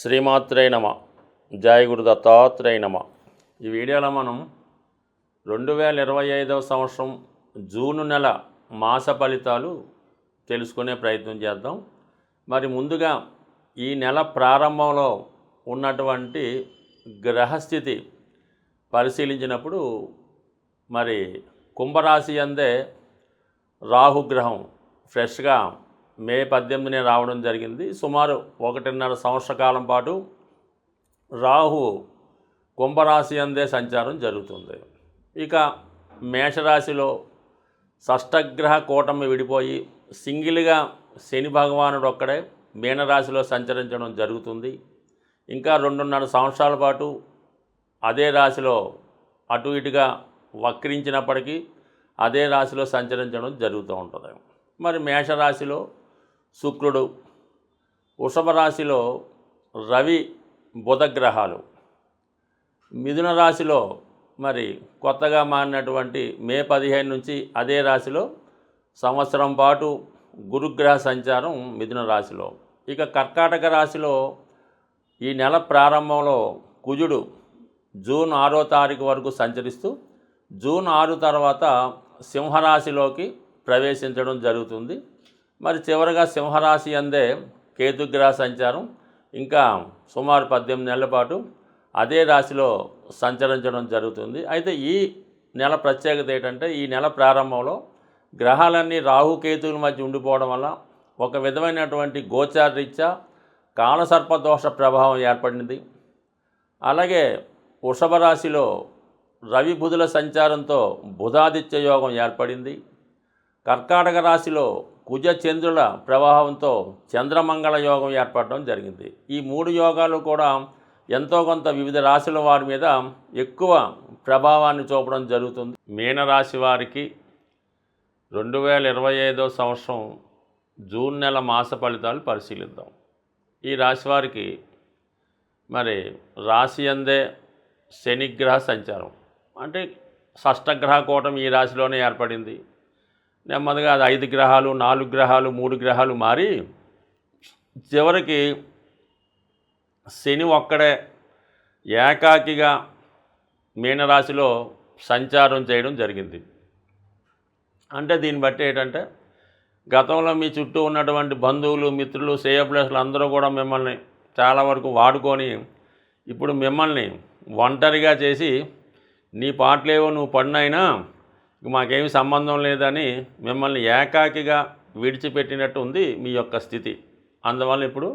శ్రీమాత్రే నమ. జయ గురు దత్తాత్రేయ నమ. ఈ వీడియోలో మనం 2025వ సంవత్సరం జూన్ నెల మాస ఫలితాలు తెలుసుకునే ప్రయత్నం చేద్దాం. మరి ముందుగా ఈ నెల ప్రారంభంలో ఉన్నటువంటి గ్రహస్థితి పరిశీలించినప్పుడు మరి కుంభరాశి అందే రాహుగ్రహం ఫ్రెష్గా మే 18నే రావడం జరిగింది. సుమారు 1.5 సంవత్సర కాలం పాటు రాహు కుంభరాశి అందే సంచారం జరుగుతుంది. ఇక మేషరాశిలో షష్టగ్రహ కూటమి విడిపోయి సింగిల్గా శని భగవానుడు ఒక్కడే మీనరాశిలో సంచరించడం జరుగుతుంది. ఇంకా 2.5 సంవత్సరాల పాటు అదే రాశిలో అటు ఇటుగా వక్రించినప్పటికీ అదే రాశిలో సంచరించడం జరుగుతూ ఉంటుంది. మరి మేషరాశిలో శుక్రుడు, వృషభ రాశిలో రవి బుధ గ్రహాలు, మిథున రాశిలో మరి కొత్తగా మారినటువంటి మే 15 నుంచి అదే రాశిలో సంవత్సరం పాటు గురుగ్రహ సంచారం మిథున రాశిలో. ఇక కర్కాటక రాశిలో ఈ నెల ప్రారంభంలో కుజుడు జూన్ 6వ తారీఖు వరకు సంచరిస్తూ జూన్ 6 తర్వాత సింహరాశిలోకి ప్రవేశించడం జరుగుతుంది. మరి చివరగా సింహరాశి అందే కేతుగ్రహ సంచారం ఇంకా సుమారు 18 నెలల పాటు అదే రాశిలో సంచరించడం జరుగుతుంది. అయితే ఈ నెల ప్రత్యేకత ఏంటంటే ఈ నెల ప్రారంభంలో గ్రహాలన్నీ రాహుకేతువుల మధ్య ఉండిపోవడం వల్ల ఒక విధమైనటువంటి గోచారరీత్యా కాలసర్పదోష ప్రభావం ఏర్పడింది. అలాగే వృషభ రాశిలో రవి బుధుల సంచారంతో బుధాదిత్య యోగం ఏర్పడింది. కర్కాటక రాశిలో కుజ చంద్రుల ప్రభావంతో చంద్రమంగళ యోగం ఏర్పడడం జరిగింది. ఈ 3 యోగాలు కూడా ఎంతో కొంత వివిధ రాశుల వారి మీద ఎక్కువ ప్రభావాన్ని చూపడం జరుగుతుంది. మీనరాశి వారికి 2025వ సంవత్సరం జూన్ నెల మాస ఫలితాలు పరిశీలిద్దాం. ఈ రాశి వారికి మరి రాశి అందే శనిగ్రహ సంచారం అంటే షష్టగ్రహ కూటమి ఈ రాశిలోనే ఏర్పడింది. నెమ్మదిగా అది 5 గ్రహాలు 4 గ్రహాలు 3 గ్రహాలు మారి చివరికి శని ఒక్కడే ఏకాకిగా మీనరాశిలో సంచారం చేయడం జరిగింది. అంటే దీన్ని బట్టి ఏంటంటే గతంలో మీ చుట్టూ ఉన్నటువంటి బంధువులు మిత్రులు శ్రేయోభిలాషులు అందరూ కూడా మిమ్మల్ని చాలా వరకు వాడుకొని ఇప్పుడు మిమ్మల్ని ఒంటరిగా చేసి నీ పాటలేవో నువ్వు పడినైనా మాకేమీ సంబంధం లేదని మిమ్మల్ని ఏకాకిగా విడిచిపెట్టినట్టు ఉంది మీ యొక్క స్థితి. అందువల్ల ఇప్పుడు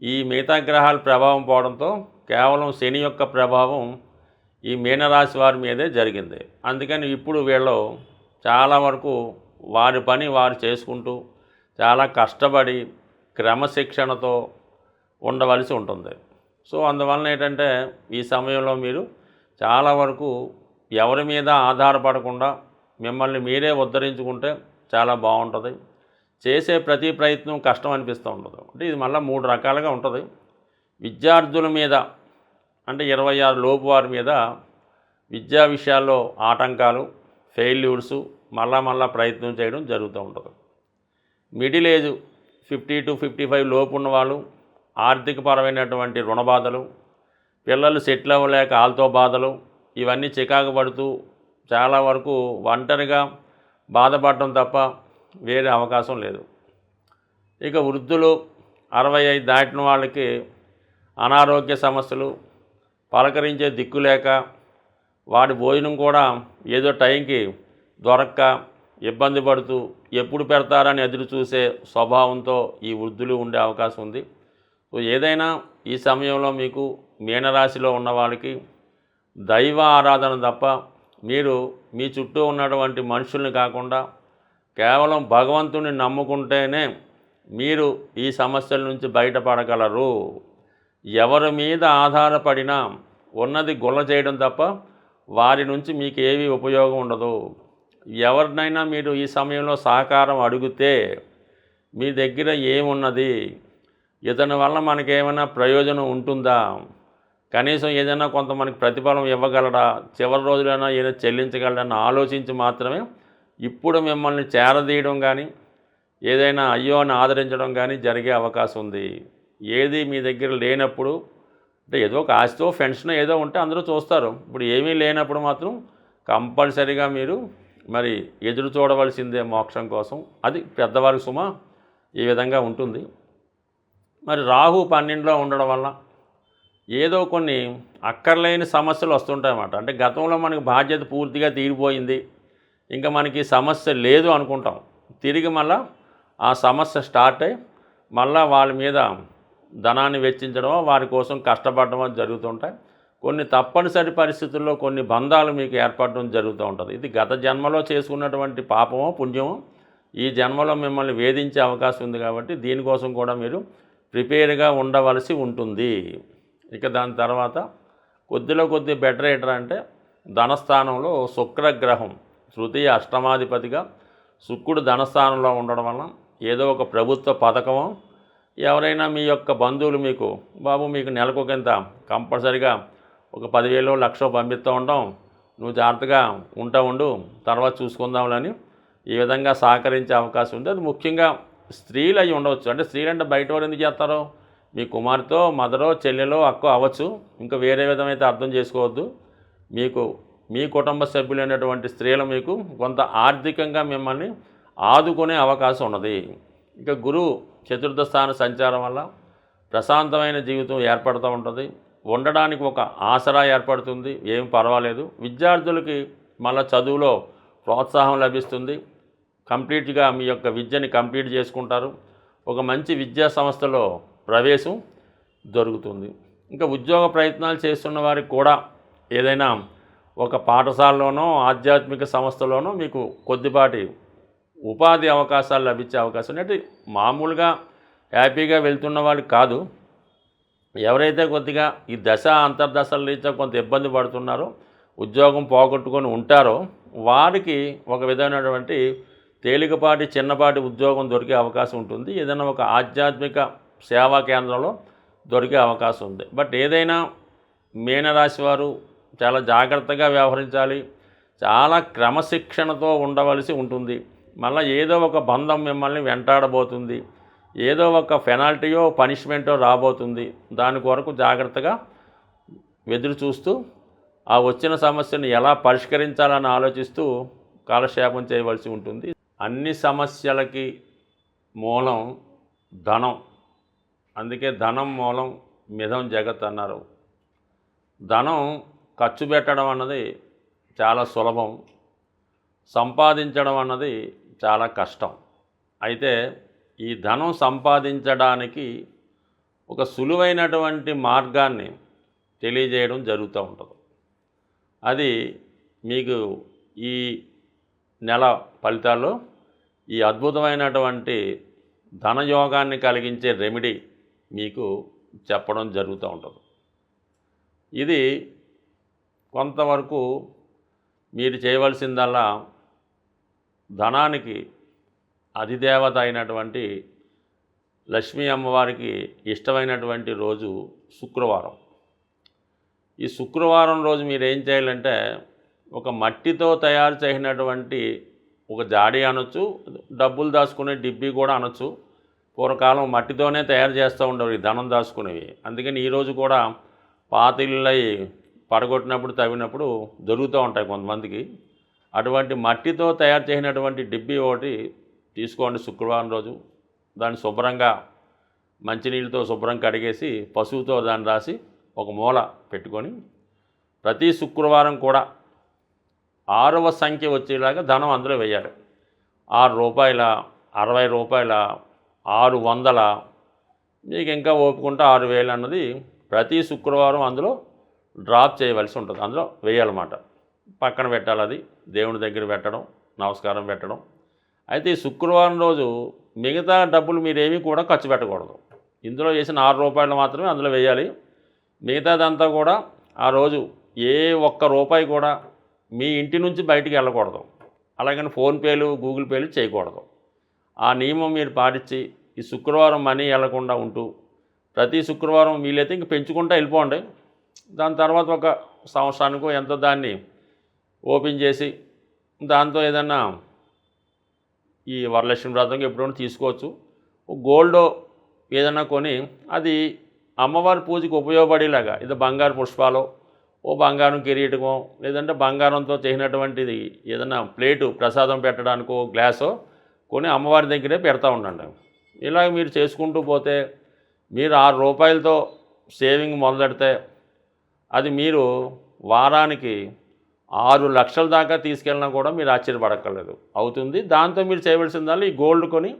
ఈ మిగతా గ్రహాల ప్రభావం పోవడంతో కేవలం శని యొక్క ప్రభావం ఈ మీనరాశి వారి మీదే జరిగింది. అందుకని ఇప్పుడు వీళ్ళు చాలా వరకు వారి పని వారు చేసుకుంటూ చాలా కష్టపడి క్రమశిక్షణతో ఉండవలసి ఉంటుంది. సో అందువలన ఏంటంటే ఈ సమయంలో మీరు చాలా వరకు ఎవరి మీద ఆధారపడకుండా మిమ్మల్ని మీరే ఉద్ధరించుకుంటే చాలా బాగుంటుంది. చేసే ప్రతి ప్రయత్నం కష్టం అనిపిస్తూ ఉంటుంది. అంటే ఇది మళ్ళీ 3 రకాలుగా ఉంటుంది. విద్యార్థుల మీద అంటే 26 లోపు వారి మీద విద్యా విషయాల్లో ఆటంకాలు, ఫెయిల్యూర్సు మళ్ళా ప్రయత్నం చేయడం జరుగుతూ ఉంటుంది. మిడిల్ ఏజ్ 50 to 55 లోపు ఉన్నవాళ్ళు ఆర్థికపరమైనటువంటి రుణ బాధలు, పిల్లలు సెటిల్ అవ్వలేక ఆల్తో బాధలు ఇవన్నీ చికాకు పడుతూ చాలా వరకు ఒంటరిగా బాధపడటం తప్ప వేరే అవకాశం లేదు. ఇక వృద్ధులు 65 దాటిన వాళ్ళకి అనారోగ్య సమస్యలు, పలకరించే దిక్కు లేక వాడి భోజనం కూడా ఏదో టైంకి దొరక్క ఇబ్బంది పడుతూ ఎప్పుడు పెడతారని ఎదురు చూసే స్వభావంతో ఈ వృద్ధులు ఉండే అవకాశం ఉంది. సో ఏదైనా ఈ సమయంలో మీకు మీనరాశిలో ఉన్న వాళ్ళకి దైవ ఆరాధన తప్ప మీరు మీ చుట్టూ ఉన్నటువంటి మనుషుల్ని కాకుండా కేవలం భగవంతుని నమ్ముకుంటేనే మీరు ఈ సమస్యల నుంచి బయటపడగలరు. ఎవరి మీద ఆధారపడినా ఉన్నది గుల్ల చేయడం తప్ప వారి నుంచి మీకు ఏమీ ఉపయోగం ఉండదు. ఎవరినైనా మీరు ఈ సమయంలో సహకారం అడిగితే మీ దగ్గర ఏమున్నది, ఇతని వల్ల మనకేమైనా ప్రయోజనం ఉంటుందా, కనీసం ఏదైనా కొంత మనకి ప్రతిఫలం ఇవ్వగలడా, చివరి రోజులైనా ఏదైనా చెల్లించగలడని ఆలోచించి మాత్రమే ఇప్పుడు మిమ్మల్ని చేరదీయడం కానీ ఏదైనా అయ్యో అని ఆదరించడం కానీ జరిగే అవకాశం ఉంది. ఏది మీ దగ్గర లేనప్పుడు, అంటే ఏదో ఒక ఆస్తో పెన్షన్ ఏదో ఉంటే అందరూ చూస్తారు. ఇప్పుడు ఏమీ లేనప్పుడు మాత్రం కంపల్సరీగా మీరు మరి ఎదురు చూడవలసిందే మోక్షం కోసం. అది పెద్దవారికి సుమ ఈ విధంగా ఉంటుంది. మరి రాహు 12లో ఉండడం వల్ల ఏదో కొన్ని అక్కర్లేని సమస్యలు వస్తుంటాయన్నమాట. అంటే గతంలో మనకి బాధ్యత పూర్తిగా తీరిపోయింది, ఇంకా మనకి సమస్య లేదు అనుకుంటాం. తిరిగి మళ్ళా ఆ సమస్య స్టార్ట్ అయ్యి మళ్ళా వాళ్ళ మీద ధనాన్ని వెచ్చించడమో వారి కోసం కష్టపడడమో జరుగుతుంటాయి. కొన్ని తప్పనిసరి పరిస్థితుల్లో కొన్ని బంధాలు మీకు ఏర్పడడం జరుగుతూ ఉంటుంది. ఇది గత జన్మలో చేసుకున్నటువంటి పాపమో పుణ్యమో ఈ జన్మలో మిమ్మల్ని వేధించే అవకాశం ఉంది. కాబట్టి దీనికోసం కూడా మీరు ప్రిపేర్గా ఉండవలసి ఉంటుంది. ఇక దాని తర్వాత కొద్దిలో కొద్ది బెటర్ ఏంటంటే అంటే ధనస్థానంలో శుక్రగ్రహం తృతీయ అష్టమాధిపతిగా శుక్రుడు ధనస్థానంలో ఉండడం వల్ల ఏదో ఒక ప్రభుత్వ పథకమో, ఎవరైనా మీ యొక్క బంధువులు మీకు బాబు మీకు నెలకొకంత కంపల్సరిగా ఒక 10,000 1,00,000 పంపిస్తూ ఉంటాం, నువ్వు జాగ్రత్తగా ఉండు, తర్వాత చూసుకుందాంలని ఈ విధంగా సహకరించే అవకాశం ఉంది. అది ముఖ్యంగా స్త్రీలు అయి ఉండవచ్చు. అంటే స్త్రీలు అంటే బయట వారు ఎందుకు చేస్తారో, మీ కుమార్తె మదరో చెల్లెలో అక్కో అవ్వచ్చు, ఇంకా వేరే విధమైతే అర్థం చేసుకోవద్దు. మీకు మీ కుటుంబ సభ్యులైనటువంటి స్త్రీలు మీకు కొంత ఆర్థికంగా మిమ్మల్ని ఆదుకునే అవకాశం ఉన్నది. ఇక గురువు చతుర్థ స్థాన సంచారం వల్ల ప్రశాంతమైన జీవితం ఏర్పడుతూ ఉంటుంది. ఉండడానికి ఒక ఆసరా ఏర్పడుతుంది, ఏం పర్వాలేదు. విద్యార్థులకి మళ్ళీ చదువులో ప్రోత్సాహం లభిస్తుంది. కంప్లీట్గా మీ యొక్క విద్యని కంప్లీట్ చేసుకుంటారు. ఒక మంచి విద్యా సంస్థలో ప్రవేశం దొరుకుతుంది. ఇంకా ఉద్యోగ ప్రయత్నాలు చేస్తున్న వారికి కూడా ఏదైనా ఒక పాఠశాలలోనో ఆధ్యాత్మిక సంస్థలోనో మీకు కొద్దిపాటి ఉపాధి అవకాశాలు లభించే అవకాశం అంటే మామూలుగా హ్యాపీగా వెళ్తున్న వాళ్ళు కాదు. ఎవరైతే కొద్దిగా ఈ దశ అంతర్దశల రీత్యా కొంత ఇబ్బంది పడుతున్నారో, ఉద్యోగం పోగొట్టుకొని ఉంటారో వారికి ఒక విధమైనటువంటి తేలికపాటి చిన్నపాటి ఉద్యోగం దొరికే అవకాశం ఉంటుంది. ఏదైనా ఒక ఆధ్యాత్మిక సేవా కేంద్రంలో దొరికే అవకాశం ఉంది. బట్ ఏదైనా మీనరాశి వారు చాలా జాగ్రత్తగా వ్యవహరించాలి, చాలా క్రమశిక్షణతో ఉండవలసి ఉంటుంది. మళ్ళీ ఏదో ఒక బంధం మిమ్మల్ని వెంటాడబోతుంది, ఏదో ఒక పెనాల్టీయో పనిష్మెంటో రాబోతుంది. దాని కొరకు జాగ్రత్తగా ఎదురు చూస్తూ ఆ వచ్చిన సమస్యను ఎలా పరిష్కరించాలని ఆలోచిస్తూ కాలక్షేపం చేయవలసి ఉంటుంది. అన్ని సమస్యలకి మూలం ధనం. అందుకే ధనం మూలం మిథం జగత్ అన్నారు. ధనం ఖర్చు పెట్టడం అన్నది చాలా సులభం, సంపాదించడం అన్నది చాలా కష్టం. అయితే ఈ ధనం సంపాదించడానికి ఒక సులువైనటువంటి మార్గాన్ని తెలియజేయడం జరుగుతూ ఉంటుంది. అది మీకు ఈ నెల ఫలితాల్లో ఈ అద్భుతమైనటువంటి ధనయోగాన్ని కలిగించే రెమెడీ మీకు చెప్పడం జరుగుతూ ఉంటుంది. ఇది కొంతవరకు మీరు చేయవలసిందల్లా ధనానికి అధిదేవత అయినటువంటి లక్ష్మీ అమ్మవారికి ఇష్టమైనటువంటి రోజు శుక్రవారం. ఈ శుక్రవారం రోజు మీరు ఏం చేయాలంటే ఒక మట్టితో తయారు చేసినటువంటి ఒక జాడీ అనొచ్చు, డబ్బులు దాచుకునే డిబ్బీ కూడా అనొచ్చు. పూర్వకాలం మట్టితోనే తయారు చేస్తూ ఉండేవి ధనం దాచుకునేవి. అందుకని ఈరోజు కూడా పాత ఇళ్ళై పడగొట్టినప్పుడు తవ్వినప్పుడు దొరుకుతూ ఉంటాయి కొంతమందికి. అటువంటి మట్టితో తయారు చేసినటువంటి డిబ్బీ ఒకటి తీసుకోండి శుక్రవారం రోజు. దాన్ని శుభ్రంగా మంచినీళ్ళతో శుభ్రం కడిగేసి పసుపుతో దాన్ని రాసి ఒక మూల పెట్టుకొని ప్రతి శుక్రవారం కూడా 6వ సంఖ్య వచ్చేలాగా ధనం అందులో వేయాలి. 6 రూపాయల, 60 రూపాయల, 600, మీకు ఇంకా ఓపుకుంటే 6,000 అన్నది ప్రతి శుక్రవారం అందులో డ్రాప్ చేయవలసి ఉంటుంది. అందులో వేయాలన్నమాట. పక్కన పెట్టాలి, అది దేవుని దగ్గర పెట్టడం, నమస్కారం పెట్టడం. అయితే ఈ శుక్రవారం రోజు మిగతా డబ్బులు మీరేమీ కూడా ఖర్చు పెట్టకూడదు. ఇందులో వేసిన 6 రూపాయలు మాత్రమే అందులో వేయాలి. మిగతాదంతా కూడా ఆ రోజు ఏ ఒక్క రూపాయి కూడా మీ ఇంటి నుంచి బయటికి వెళ్ళకూడదు. అలాగని ఫోన్పేలు, గూగుల్ పేలు చేయకూడదు. ఆ నియమం మీరు పాటించి ఈ శుక్రవారం మనీ వెళ్లకుండా ఉంటూ ప్రతి శుక్రవారం వీలైతే ఇంక పెంచుకుంటూ వెళ్ళిపోండి. దాని తర్వాత ఒక సంవత్సరానికో ఎంతో దాన్ని ఓపెన్ చేసి దాంతో ఏదన్నా ఈ వరలక్ష్మి వ్రతంగా ఎప్పుడైనా తీసుకోవచ్చు. గోల్డ్ ఏదైనా కొని అది అమ్మవారి పూజకి ఉపయోగపడేలాగా ఇది బంగారు పుష్పాలు ఓ బంగారం కిరీటమో లేదంటే బంగారంతో చేసినటువంటిది ఏదైనా ప్లేటు ప్రసాదం పెట్టడానికో గ్లాసో కొని అమ్మవారి దగ్గరే పెడతా ఉండండి. ఇలా మీరు చేసుకుంటూ పోతే మీరు రూ. 6 సేవింగ్ మొదలెడితే అది మీరు వారానికి 6 లక్షల దాకా తీసుకెళ్ళినా కూడా మీరు ఆశ్చర్యపడక్కర్లేదు అవుతుంది. దాంతో మీరు చేయవలసిందల్లా ఈ గోల్డ్ కొని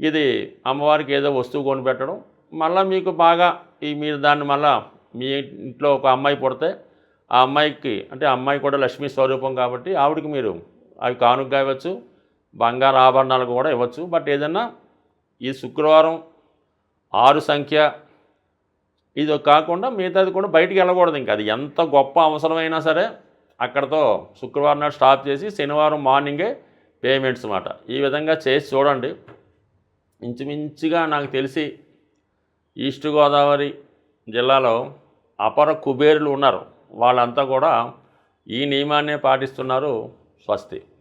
ఇది అమ్మవారికి ఏదో వస్తువు కొని పెట్టడం. మళ్ళీ మీకు బాగా మీరు దాన్ని మళ్ళీ మీ ఇంట్లో ఒక అమ్మాయి పుడితే ఆ అమ్మాయికి అంటే అమ్మాయి కూడా లక్ష్మీ స్వరూపం కాబట్టి ఆవిడకి మీరు అవి కానుకగా ఇవ్వచ్చు, బంగారు ఆభరణాలు కూడా ఇవ్వచ్చు. బట్ ఏదన్నా ఈ శుక్రవారం 6 సంఖ్య ఇది కాకుండా మిగతాది కూడా బయటికి వెళ్ళకూడదు. ఇంకా అది ఎంత గొప్ప అవసరమైనా సరే అక్కడతో శుక్రవారం నాడు స్టాప్ చేసి శనివారం మార్నింగే పేమెంట్స్ మాట. ఈ విధంగా చేసి చూడండి. ఇంచుమించుగా నాకు తెలిసి ఈస్ట్ గోదావరి జిల్లాలో అపర కుబేరులు ఉన్నారు. వాళ్ళంతా కూడా ఈ నియమాన్నే పాటిస్తున్నారు. స్వస్తి.